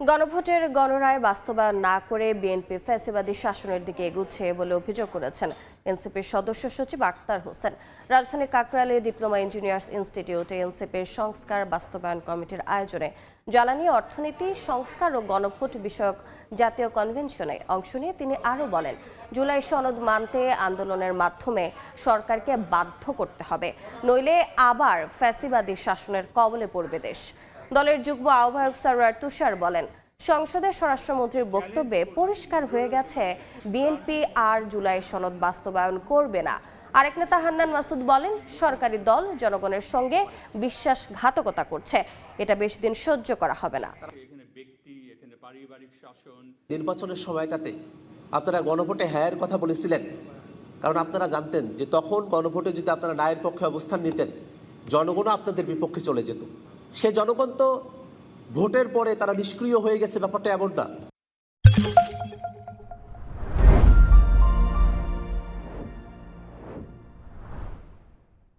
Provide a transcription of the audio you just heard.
গণভোটের গণরায় বাস্তবায়ন না করে বিএনপি ফ্যাসিবাদী শাসনের দিকে এগুচ্ছে বলে অভিযোগ করেছেন এনসিপির সদস্য সচিব আক্তার হোসেন। রাজধানীর কাকরাইলে ডিপ্লোমা ইঞ্জিনিয়ার্স ইনস্টিটিউটে এনসিপির সংস্কার বাস্তবায়ন কমিটির আয়োজনে জ্বালানি অর্থনীতি সংস্কার ও গণভোট বিষয়ক জাতীয় কনভেনশনে অংশ নিয়ে তিনি আরও বলেন, জুলাই সনদ মানতে আন্দোলনের মাধ্যমে সরকারকে বাধ্য করতে হবে, নইলে আবার ফ্যাসিবাদী শাসনের কবলে পড়বে দেশ। দলের যুগ্ম আহ্বায়ক সরওয়ার তুষার বলেন, সংসদের স্বরাষ্ট্রমন্ত্রীর বক্তব্যে পরিষ্কার হয়ে গেছে বিএনপি আর জুলাই সনদ বাস্তবায়ন করবে না। আরেক নেতা হান্নান মাসুদ বলেন, সরকারি দল জনগণের সঙ্গে বিশ্বাসঘাতকতা করছে, এটা বেশি দিন সহ্য করা হবে না। নির্বাচনের সময়টাতে আপনারা গণভোটে হ্যাঁর কথা বলেছিলেন, কারণ আপনারা জানতেন যে তখন গণভোটে যদি আপনারা নায়ের পক্ষে অবস্থান নিতেন, জনগণও আপনাদের বিপক্ষে চলে যেত। সে জনগণ তো ভোটের পরে তারা নিষ্ক্রিয় হয়ে গেছে, ব্যাপারটা এমন না।